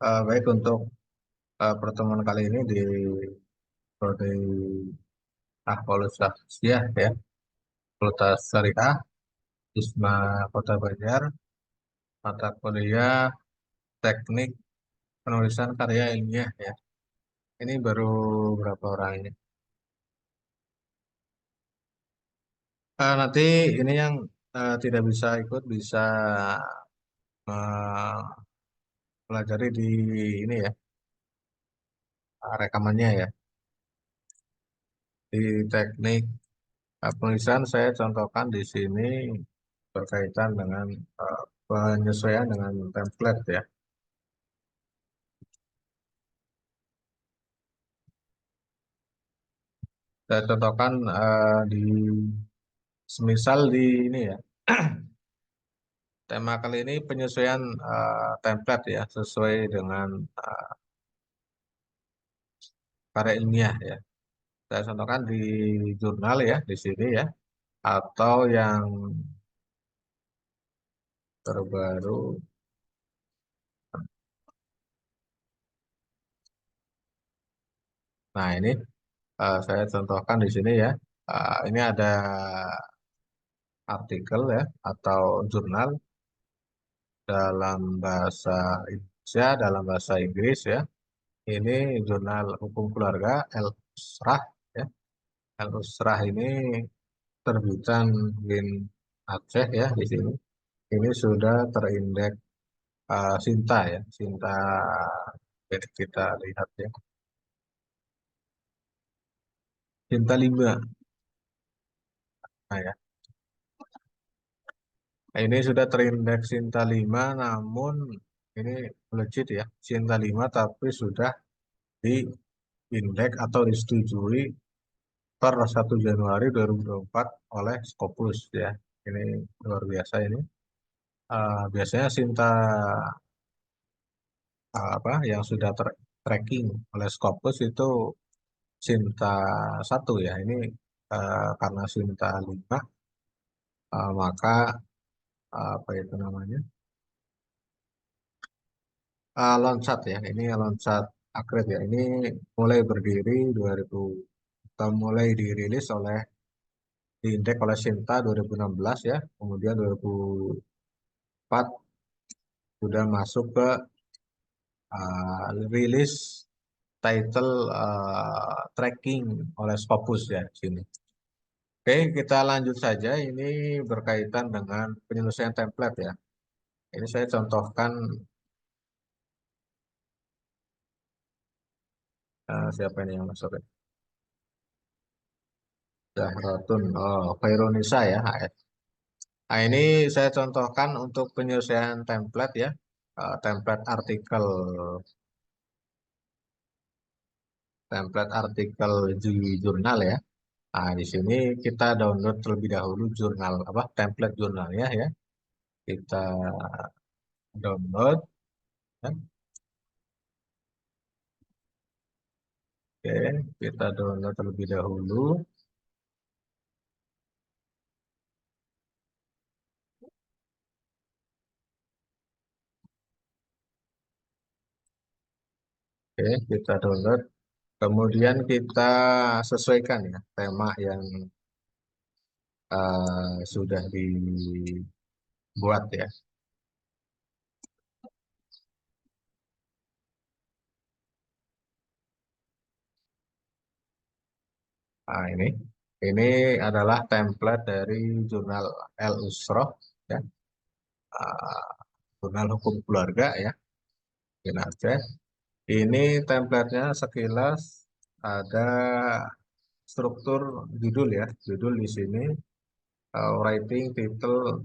Baik untuk pertemuan kali ini di prodi Fakultas Syariah ya, Fakultas Syariah, ISMA Kota Banjar, mata kuliah Teknik Penulisan Karya Ilmiah ya. Ini baru berapa orang ini? Nanti ini yang tidak bisa ikut bisa mempelajari di ini ya, rekamannya ya. Di teknik penulisan saya contohkan di sini berkaitan dengan penyesuaian dengan template ya. Saya contohkan di semisal di ini ya, tema kali ini penyesuaian template ya sesuai dengan karya ilmiah ya. Saya contohkan di jurnal ya di sini ya, atau yang terbaru. Nah ini saya contohkan di sini ya. Ini ada artikel ya atau jurnal dalam bahasa Indonesia, dalam bahasa Inggris ya. Ini jurnal hukum keluarga El-Usrah ya. El-Usrah ini terbitan Win Aceh ya di sini. Ini sudah terindeks Sinta ya, Sinta jadi kita lihat ya. Sinta 5. Nah, ya. Nah, ini sudah terindeks Sinta 5 namun ini legit ya, Sinta 5 tapi sudah diindeks atau disetujui per 1 Januari 2024 oleh Scopus ya. Ini luar biasa ini. Biasanya Sinta apa yang sudah tracking oleh Scopus itu Sinta 1 ya. Ini karena Sinta 5 maka apa itu namanya? Loncat ya. Ini loncat akrab ya. Ini mulai berdiri 2000 atau mulai dirilis oleh diindeks oleh Sinta 2016 ya. Kemudian 2004 sudah masuk ke rilis title tracking oleh Scopus ya di sini. Oke, kita lanjut saja. Ini berkaitan dengan penyelesaian template ya. Ini saya contohkan siapa ini yang masuk ya? Zahratun, oh, Khairunisa ya, HS. Nah, ini saya contohkan untuk penyelesaian template ya, template artikel, di jurnal ya. Nah, di sini kita download terlebih dahulu jurnal apa template jurnalnya ya. Kita download ya. Oke, kita download terlebih dahulu. Oke, kita download. Kemudian kita sesuaikan ya tema yang sudah dibuat ya. Nah, ini adalah template dari jurnal El Usroh ya, ah, jurnal hukum keluarga ya, di Aceh. Ini templatenya sekilas ada struktur judul ya, judul di sini writing title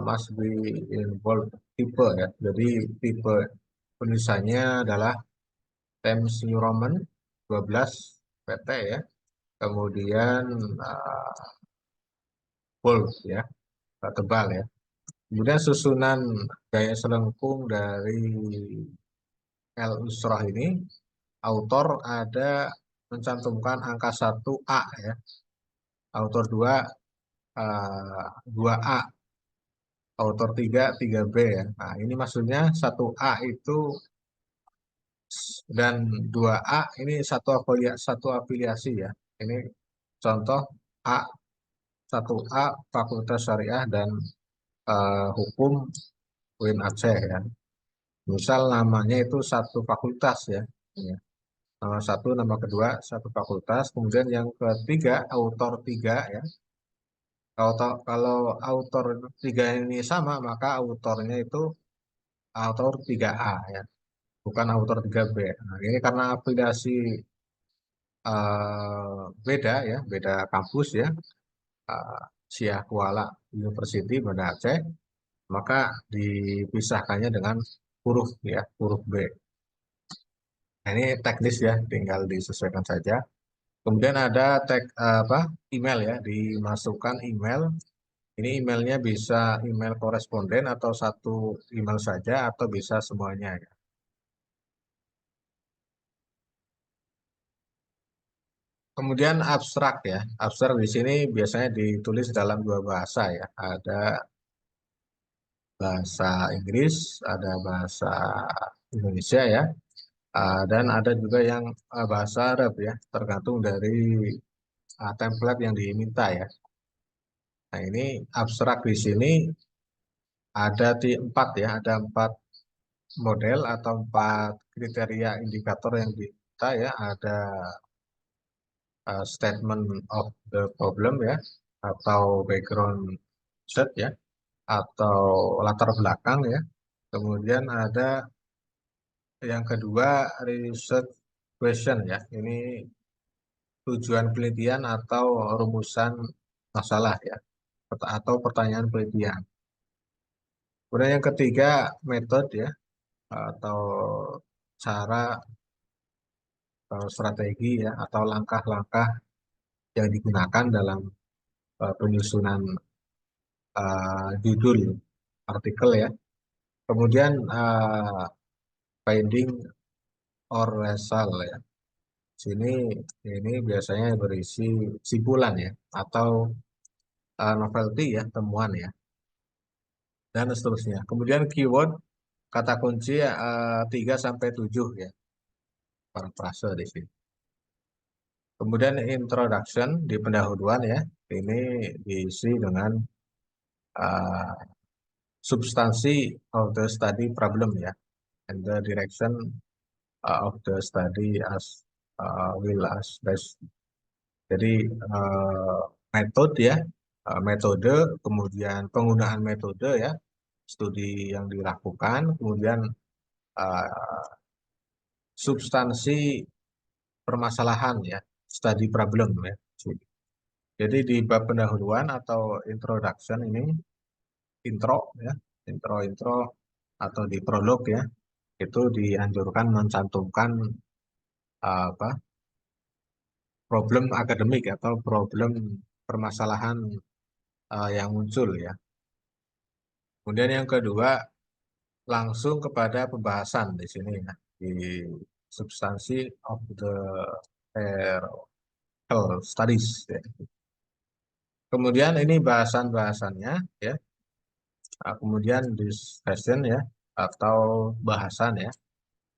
must be in bold tipe ya. Jadi tipe penulisannya adalah Times New Roman 12 PT ya. Kemudian bold ya, tebal ya. Kemudian susunan gaya selengkung dari El Usrah ini, autor ada mencantumkan angka 1A ya, autor 2 2A, autor 3 3B ya. Nah, ini maksudnya 1A itu Dan 2A ini satu afiliasi ya. Ini contoh A, 1A Fakultas Syariah dan Hukum UIN Aceh ya. Misal namanya itu satu fakultas ya. Ya. Nama satu, nama kedua satu fakultas. Kemudian yang ketiga autor tiga ya. Kalau autor tiga ini sama, maka autornya itu autor 3A ya, bukan autor 3B. Nah, ini karena afiliasi beda ya, beda kampus ya, Syah Kuala University Banda Aceh, maka dipisahkannya dengan huruf ya, huruf B. Nah, ini teknis ya, tinggal disesuaikan saja. Kemudian ada email ya, dimasukkan email. Ini emailnya bisa email koresponden atau satu email saja atau bisa semuanya ya. Kemudian abstrak ya. Abstrak di sini biasanya ditulis dalam dua bahasa ya. Ada bahasa Inggris, ada bahasa Indonesia ya. Dan ada juga yang bahasa Arab ya, tergantung dari template yang diminta ya. Nah, ini abstrak di sini ada di empat ya, ada empat model atau empat kriteria indikator yang diminta ya. Ada statement of the problem ya, atau background set ya, atau latar belakang ya. Kemudian ada yang kedua research question ya. Ini tujuan penelitian atau rumusan masalah ya, atau pertanyaan penelitian. Kemudian yang ketiga metode ya, atau cara atau strategi ya, atau langkah-langkah yang digunakan dalam penyusunan judul artikel ya. Kemudian finding or result ya. Sini ini biasanya berisi simpulan ya, atau novelty ya, temuan ya, dan seterusnya. Kemudian keyword kata kunci 3 sampai 7 ya, parafrase di sini. Kemudian introduction di pendahuluan ya, ini diisi dengan uh, substansi of the study problem ya, and the direction of the study as will as best. Jadi metode ya, metode, kemudian penggunaan metode ya, studi yang dilakukan, kemudian uh, substansi permasalahan ya, study problem ya. Jadi di bab pendahuluan atau introduction ini, intro ya, intro atau di prolog ya, itu dianjurkan mencantumkan apa problem akademik atau problem permasalahan yang muncul ya. Kemudian yang kedua langsung kepada pembahasan di sini ya, di substansi of the studies ya. Kemudian ini bahasan-bahasannya ya. Kemudian discussion ya, atau bahasan ya.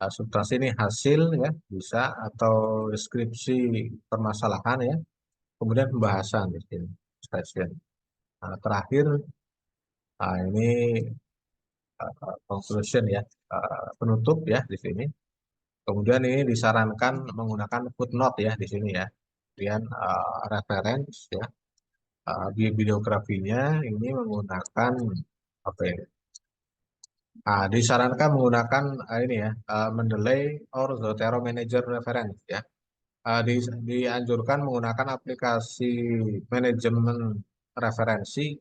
Substansi ini hasil ya, bisa, atau deskripsi permasalahan ya. Kemudian pembahasan di sini, discussion. Terakhir ini conclusion ya, penutup ya di sini. Kemudian ini disarankan menggunakan footnote ya di sini ya. Kemudian reference ya, bibliografinya ini menggunakan apa ya? Disarankan menggunakan ini ya, Mendeley or Zotero Manager Reference ya. Dianjurkan menggunakan aplikasi manajemen referensi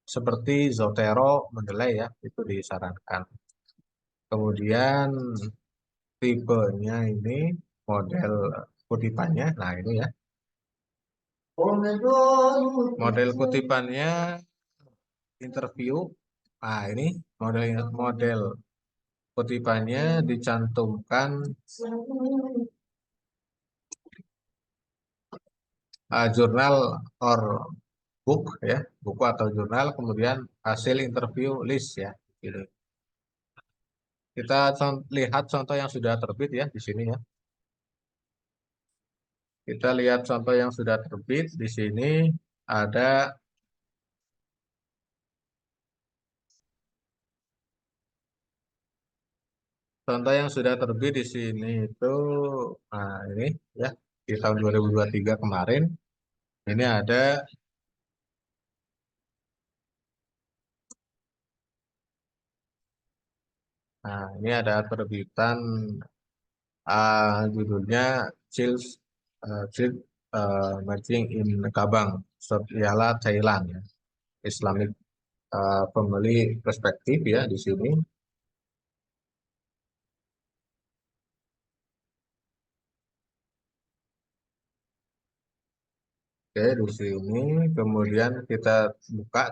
seperti Zotero, Mendeley ya, itu disarankan. Kemudian tipenya ini model kutipannya, nah ini ya. Model kutipannya interview, ini model model kutipannya dicantumkan jurnal or book ya, buku atau jurnal, kemudian hasil interview list ya. Gitu. Kita lihat contoh yang sudah terbit ya di sini ya. Kita lihat contoh yang sudah terbit di sini ada contoh yang sudah terbit di sini itu, nah ini ya, di tahun 2023 kemarin ini ada, nah ini ada terbitan, judulnya Chills, Chill Merging in Kabang Sotyala Thailand ya, Islamic Family Perspektif ya di sini. Oke, di sini kemudian kita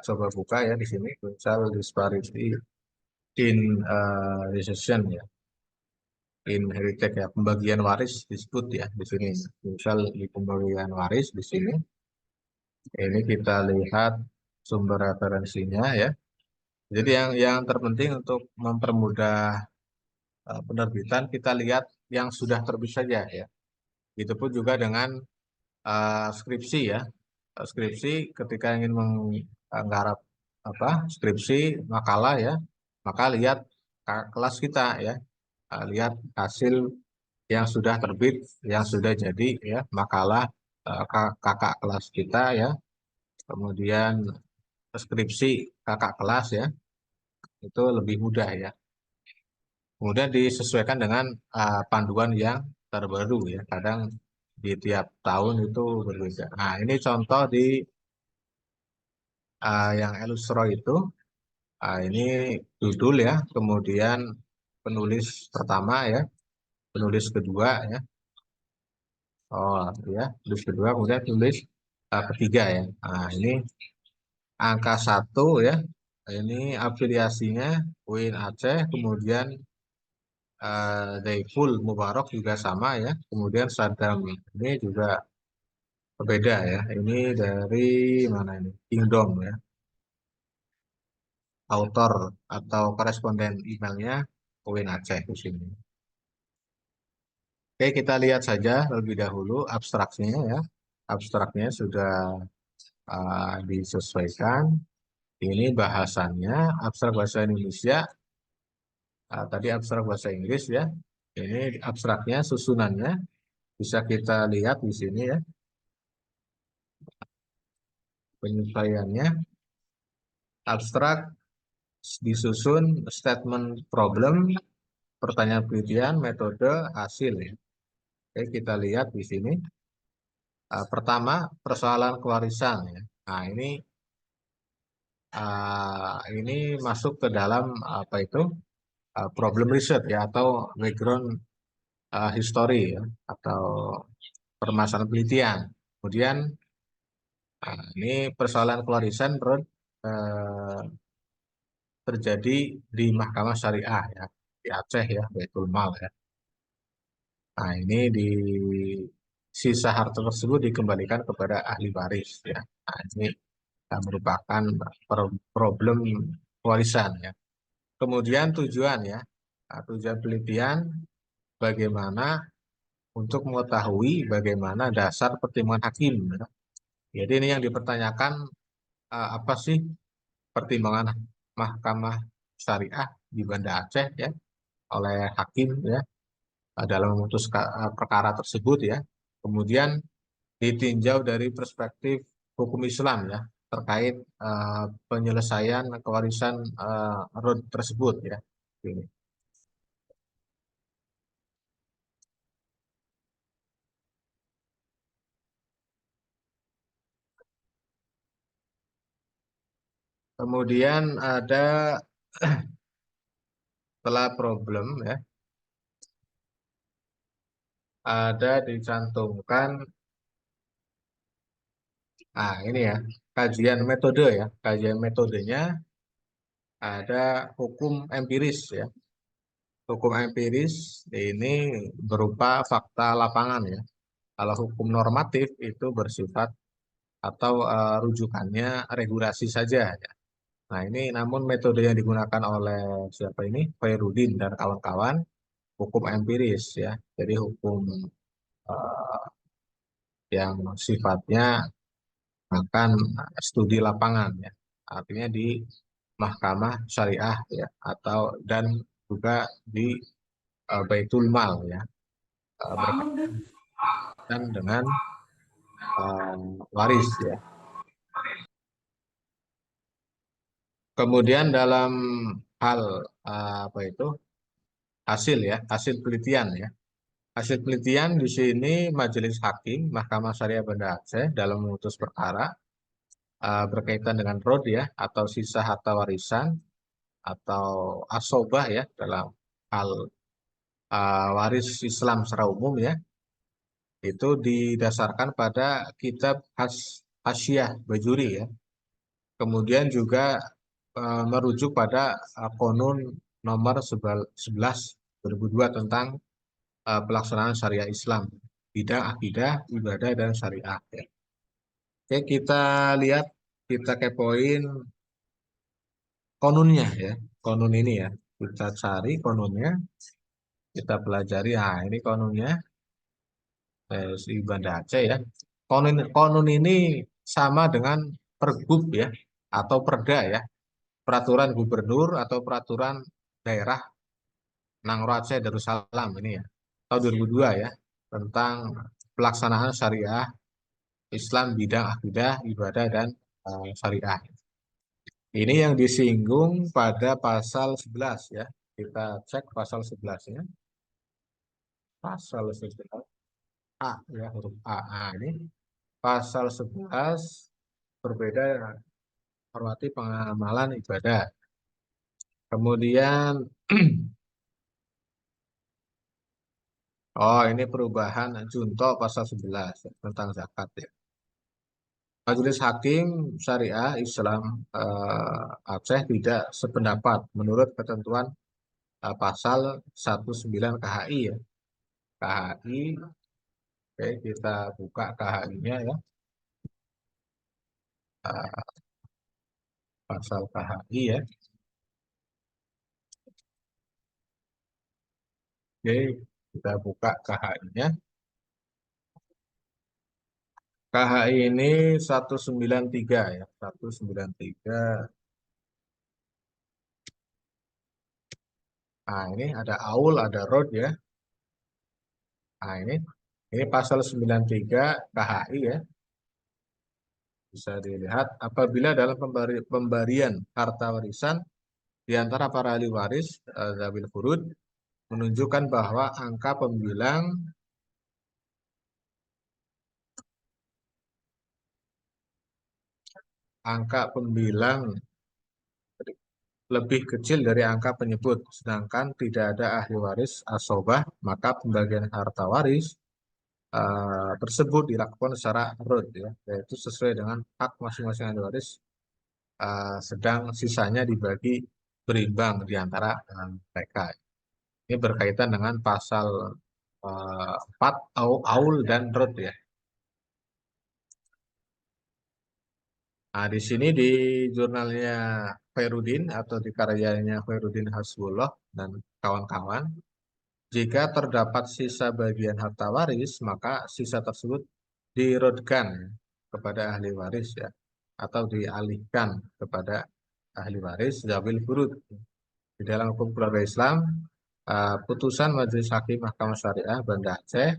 coba buka ya di sini social disparity in decision ya, in heritage ya, pembagian waris disebut ya di sini. Misal di pembagian waris di sini, ini kita lihat sumber referensinya ya. Jadi yang terpenting untuk mempermudah penerbitan, kita lihat yang sudah terbit saja ya. Itu pun juga dengan skripsi ya. Skripsi ketika ingin menggarap apa skripsi makalah ya, maka lihat kelas kita ya. Lihat hasil yang sudah terbit, yang sudah jadi ya makalah kakak kelas kita ya, kemudian skripsi kakak kelas ya, itu lebih mudah ya. Kemudian disesuaikan dengan panduan yang terbaru ya. Kadang di tiap tahun itu berbeda. Nah, ini contoh di yang Elustro itu. Ini judul ya, kemudian penulis pertama ya, penulis kedua ya. Oh ya, tulis kedua, kemudian tulis ketiga ya. Nah, ini angka satu ya. Ini afiliasinya UIN Aceh, kemudian Daiful Mubarak juga sama ya. Kemudian Saddam ini juga berbeda ya. Ini dari mana ini? Kingdom ya. Autor atau koresponden emailnya UIN Aceh di sini. Oke, kita lihat saja lebih dahulu abstraksinya ya. Abstraknya sudah disesuaikan. Ini bahasannya abstrak bahasa Indonesia, tadi abstrak bahasa Inggris ya. Ini abstraknya, susunannya bisa kita lihat di sini ya. Penyesuaiannya abstrak disusun statement problem, pertanyaan penelitian, metode, hasil ya. Oke, kita lihat di sini. Pertama, persoalan kewarisan ya. Nah, ini masuk ke dalam apa itu problem research ya, atau background history ya, atau permasalahan penelitian. Kemudian ini persoalan kewarisan eh, terjadi di Mahkamah Syariah ya, di Aceh ya, Baitul Mal ya. Nah, ini di sisa harta tersebut dikembalikan kepada ahli waris ya. Nah, ini merupakan problem warisan ya. Kemudian tujuan ya, nah, tujuan penelitian bagaimana untuk mengetahui bagaimana dasar pertimbangan hakim ya. Jadi ini yang dipertanyakan, apa sih pertimbangan Mahkamah Syariah di Banda Aceh ya oleh hakim ya, dalam memutus perkara tersebut ya. Kemudian ditinjau dari perspektif hukum Islam ya terkait penyelesaian kewarisan road tersebut ya. Ini. Kemudian ada setelah problem ya, ada dicantumkan, ini ya, kajian metode ya. Kajian metodenya ada hukum empiris ya. Hukum empiris ini berupa fakta lapangan ya. Kalau hukum normatif itu bersifat atau rujukannya regulasi saja ya. Nah, ini namun metode yang digunakan oleh siapa ini? Khairuddin dan kawan-kawan, hukum empiris ya. Jadi hukum eh, yang sifatnya akan studi lapangan ya. Artinya di mahkamah syariah ya, atau dan juga di Baitul Mal ya, berkaitan dengan waris ya. Kemudian dalam hal apa itu hasil ya, hasil penelitian ya. Hasil penelitian di sini Majelis Hakim Mahkamah Syariah Banda Aceh dalam memutus perkara berkaitan dengan rod ya, atau sisa harta warisan atau asobah ya, dalam hal waris Islam secara umum ya, itu didasarkan pada kitab Hasyiah Bajuri ya. Kemudian juga merujuk pada Konun nomor 11 2002 tentang pelaksanaan syariah Islam, bidang akidah, ibadah, dan syariah ya. Oke, kita lihat, kita kepoin konunnya ya, konun ini ya. Kita cari konunnya, kita pelajari. Nah, ini konunnya si Banda Aceh ya. Konun ini sama dengan pergub ya, atau perda ya, peraturan gubernur atau peraturan daerah Nangro Aceh Darussalam ini ya, tahun 2002 ya, tentang pelaksanaan syariah Islam bidang akidah, ibadah, dan syariah. Ini yang disinggung pada pasal 11 ya. Kita cek pasal 11-nya. Pasal 11 A ya, huruf A. Nah, ini pasal 11 berbeda dengan hormati pengamalan ibadah. Kemudian oh, ini perubahan junto pasal 11 ya, tentang zakat ya. Majelis Hakim Syariah Islam Aceh tidak sependapat menurut ketentuan pasal 19 KHI ya. KHI, oke, kita buka KHI-nya ya. Eh, Pasal KHI ya. Oke, kita buka KHI-nya. KHI ini 193 ya, 193. Nah, ini ada aul, ada rod ya. Nah, ini pasal 93 KHI ya. Bisa dilihat apabila dalam pemberian harta warisan di antara para ahli waris Zabil Furud menunjukkan bahwa angka pembilang lebih kecil dari angka penyebut, sedangkan tidak ada ahli waris asobah, maka pembagian harta waris tersebut dilakukan secara rud, ya, yaitu sesuai dengan hak masing-masing ahli waris, sedang sisanya dibagi berimbang di antara mereka. Ini berkaitan dengan pasal 4 aul dan rud ya. Nah, di sini di jurnalnya Khairuddin atau di karyanya Khairuddin Hasbullah dan kawan-kawan, jika terdapat sisa bagian harta waris, maka sisa tersebut dirodkan kepada ahli waris ya, atau dialihkan kepada ahli waris Zabil Furud. Di dalam hukum keluarga Islam, putusan Majelis Hakim Mahkamah Syariah Banda Aceh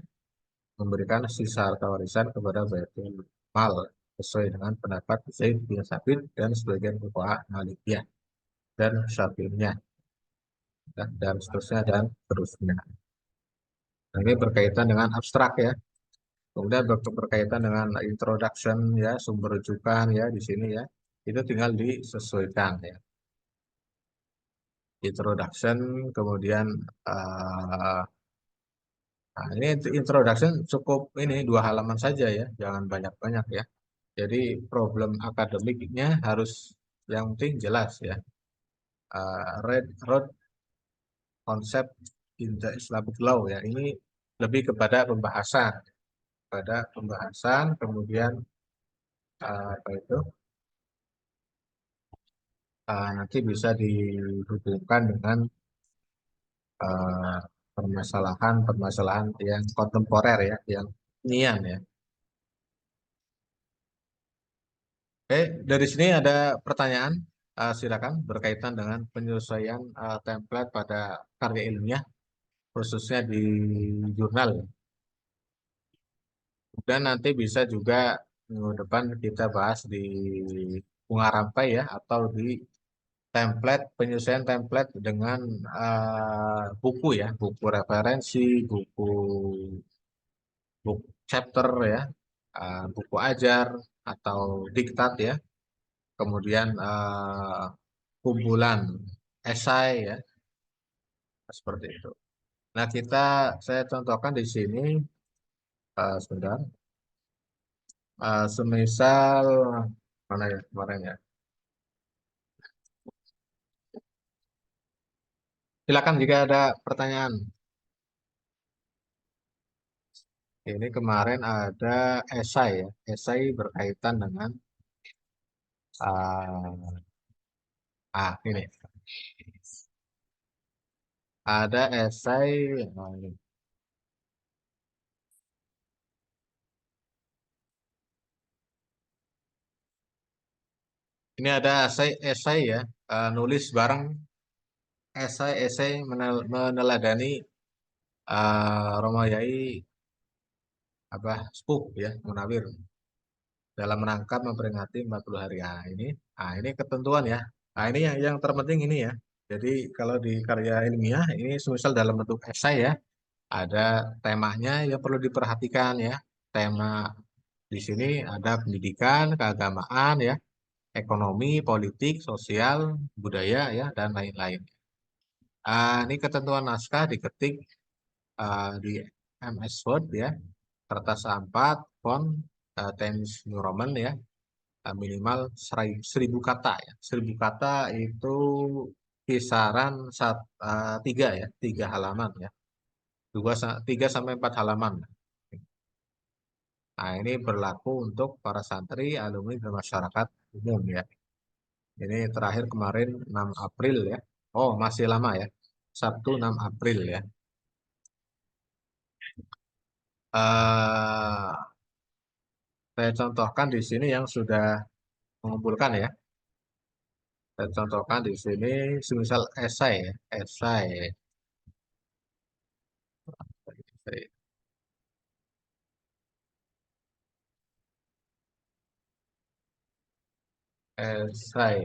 memberikan sisa harta warisan kepada Baitul Mal sesuai dengan pendapat Zaid bin Sabit dan sebagian fuqaha Malikiyah dan Syafi'iyah dan seterusnya dan seterusnya. Nah, ini berkaitan dengan abstrak ya. Kemudian berkaitan dengan introduction ya, sumber rujukan ya di sini ya. Itu tinggal disesuaikan ya. Introduction, kemudian uh, nah, ini introduction cukup ini 2 halaman saja ya, jangan banyak-banyak ya. Jadi problem akademiknya harus yang penting jelas ya. Red road konsep in the Islamic law ya. Ini lebih kepada pembahasan, kemudian apa itu nanti bisa dihubungkan dengan eh, permasalahan-permasalahan yang kontemporer ya, yang nian ya. Oke, dari sini ada pertanyaan, silakan berkaitan dengan penyesuaian template pada karya ilmiah, khususnya di jurnal. Dan nanti bisa juga minggu depan kita bahas di bunga rampai ya, atau di template penyesuaian template dengan buku ya, buku referensi, buku chapter ya, buku ajar atau diktat ya, kemudian kumpulan esai ya, seperti itu. Nah, saya contohkan di sini, sebentar, semisal mana ya kemarin ya. Silakan jika ada pertanyaan. Ini kemarin ada esai ya, esai berkaitan dengan uh, ini ada esai, ini ada esai ya, nulis bareng, esai meneladani Romo Yai apa Sepuh ya Munawir dalam rangka memperingati 40 hari. Ini ketentuan ya. Ini yang terpenting ini ya. Jadi kalau di karya ilmiah ini semisal dalam bentuk esai ya, ada temanya yang perlu diperhatikan ya. Tema di sini ada pendidikan, keagamaan ya, ekonomi, politik, sosial, budaya ya, dan lain-lain. Ini ketentuan naskah diketik di MS Word ya, kertas A4, font Times New Roman ya, minimal 1.000 kata ya. 1.000 kata itu kisaran 3 halaman ya, 3 sampai 4 halaman. Nah, ini berlaku untuk para santri, alumni, dan masyarakat umum ya. Ini terakhir kemarin 6 April ya. Oh, masih lama ya. Sabtu 6 April ya. eh saya contohkan di sini yang sudah mengumpulkan ya. Saya contohkan di sini semisal esai ya. Esai. Esai.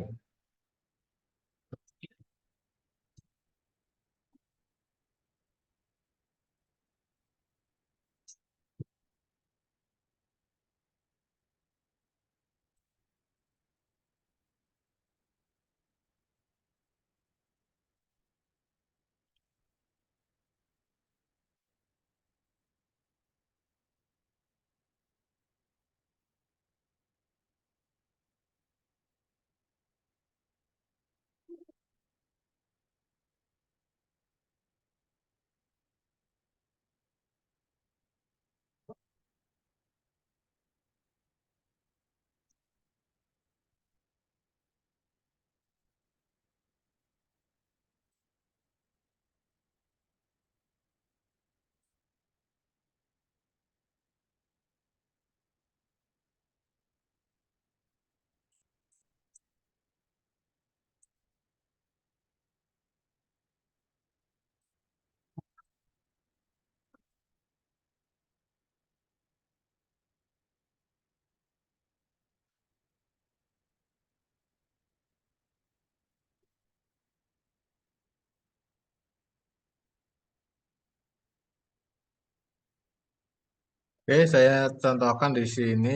Oke, saya contohkan di sini.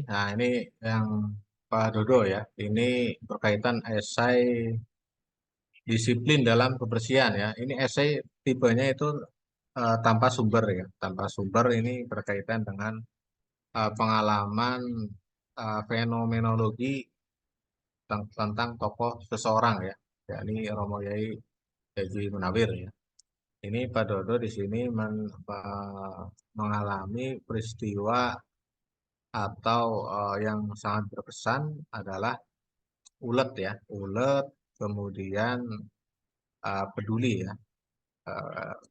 Nah, ini yang Pak Dodo ya. Ini berkaitan esai disiplin dalam kebersihan ya. Ini esai tipenya itu tanpa sumber ya. Tanpa sumber ini berkaitan dengan pengalaman fenomenologi tentang tokoh seseorang ya. Yakni Romo Yai Haji Munawir ya. Ini Pak Dodo di sini mengalami peristiwa atau yang sangat berkesan adalah ulet ya, ulet, kemudian peduli ya,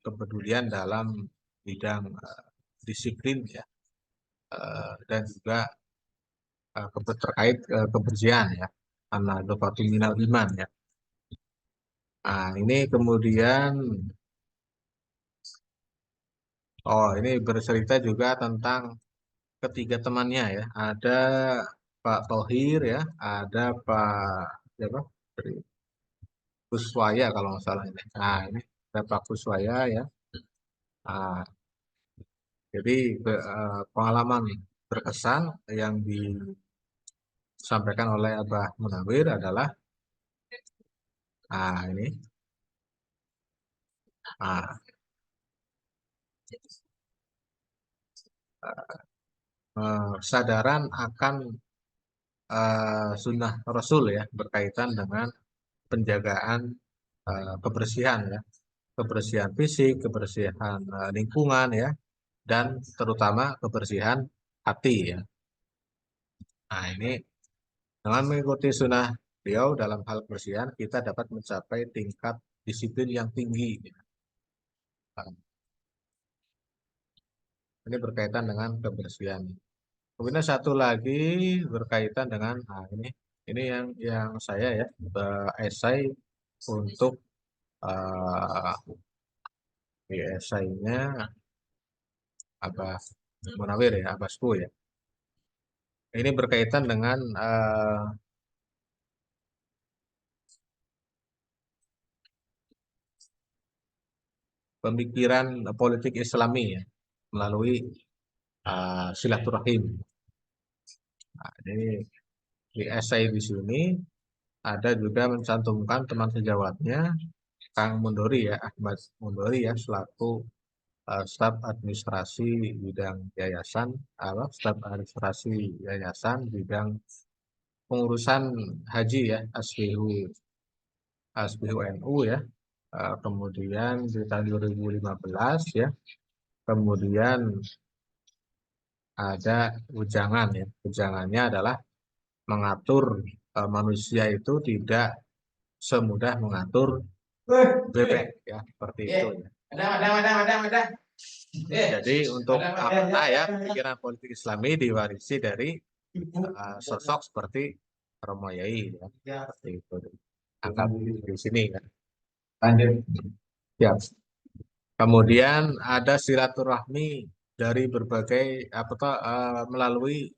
kepedulian dalam bidang disiplin ya, dan juga terkait kebersihan ya, an-nadhafatu minal iman ya. Nah, ini kemudian, oh ini bercerita juga tentang ketiga temannya ya. Ada Pak Tohir ya, ada Pak siapa? Kuswaya kalau nggak salah ini. Nah, ini ada Pak Kuswaya ya. Nah, jadi pengalaman berkesan yang disampaikan oleh Abah Munawir adalah, nah ini, nah, kesadaran akan sunnah Rasul ya berkaitan dengan penjagaan kebersihan ya, kebersihan fisik, kebersihan lingkungan ya, dan terutama kebersihan hati ya. Nah ini dengan mengikuti sunnah beliau dalam hal kebersihan kita dapat mencapai tingkat disiplin yang tinggi. Nah, ini berkaitan dengan kebersihan. Kemudian satu lagi berkaitan dengan, nah ini yang saya ya esai untuk uh, di esainya Abah Munawir ya, Abasku ya. Ini berkaitan dengan pemikiran politik Islami ya, melalui silaturahim. Nah, ini di esai di sini ada juga mencantumkan teman sejawatnya Kang Mundori ya, Ahmad Mundori ya, selaku staf administrasi bidang yayasan, staf administrasi yayasan bidang pengurusan haji ya, Asbihu NU ya. Kemudian di tahun 2015 ya, kemudian ada ujangan ya. Ujangannya adalah mengatur manusia itu tidak semudah mengatur bebek ya, seperti itu ya. Jadi untuk apa ya, pikiran politik Islami diwarisi dari sosok seperti Romo Yai ya, seperti itu. Angkat di sini ya. Lanjut. Ya. Kemudian ada silaturahmi dari berbagai apa toh, melalui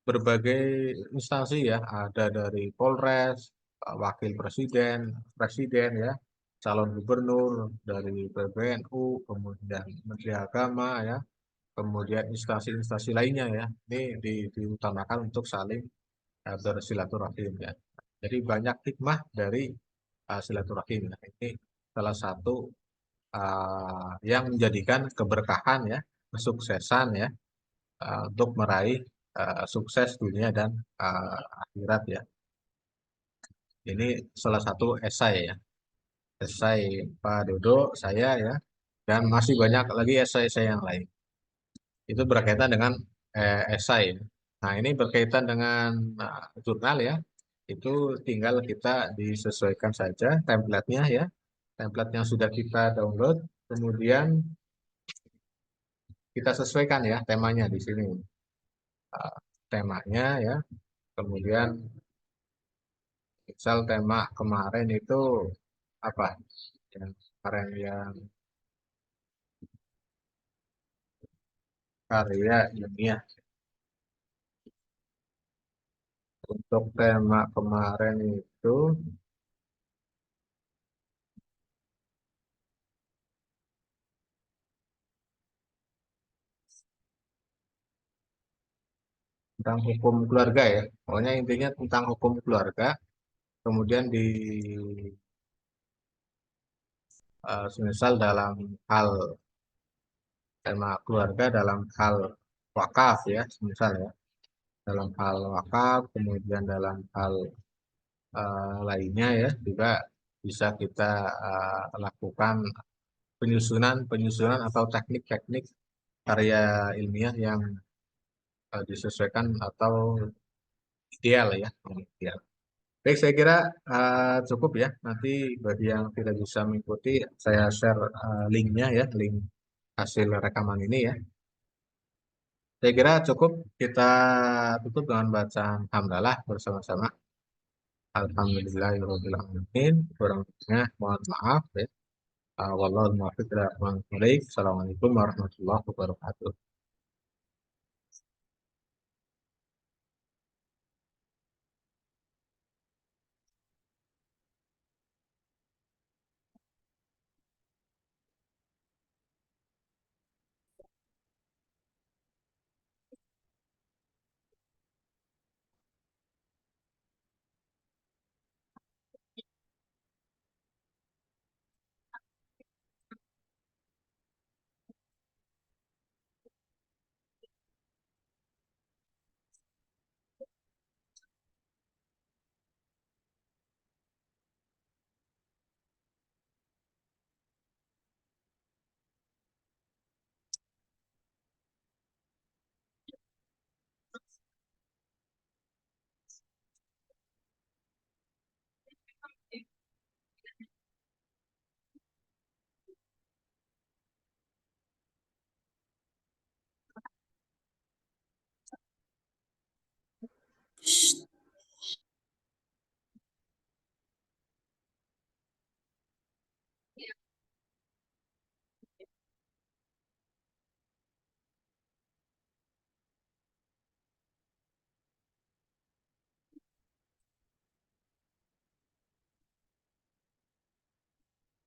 berbagai instansi ya, ada dari Polres, Wakil Presiden, Presiden ya, calon gubernur dari PBNU, kemudian Menteri Agama ya, kemudian instansi-instansi lainnya ya. Ini diutamakan untuk saling bersilaturahim ya. Jadi banyak hikmah dari silaturahim ya. Ini salah satu yang menjadikan keberkahan ya, kesuksesan ya, untuk meraih sukses dunia dan akhirat ya. Ini salah satu esai ya, esai Pak Dodo, saya ya, dan masih banyak lagi esai-esai yang lain. Itu berkaitan dengan esai. Nah ini berkaitan dengan jurnal ya, itu tinggal kita disesuaikan saja template-nya ya, template yang sudah kita download, kemudian kita sesuaikan ya temanya di sini. Temanya ya, kemudian misal tema kemarin itu apa? Yang kemarin yang karya ilmiah. Untuk tema kemarin itu tentang hukum keluarga ya. Pokoknya intinya tentang hukum keluarga. Kemudian semisal dalam hal tema keluarga dalam hal wakaf ya, semisal ya. Dalam hal wakaf, kemudian dalam hal lainnya ya juga bisa kita lakukan penyusunan atau teknik-teknik karya ilmiah yang disesuaikan atau ideal ya, yang ideal. Baik, saya kira cukup ya. Nanti bagi yang tidak bisa mengikuti, saya share linknya ya, link hasil rekaman ini ya. Saya kira cukup kita tutup dengan bacaan hamdalah bersama-sama. Alhamdulillahirobbilalamin. Kurang lebihnya mohon maaf ya. Wallahul muwaffiq ila aqwamit thoriq. Assalamualaikum warahmatullahi wabarakatuh.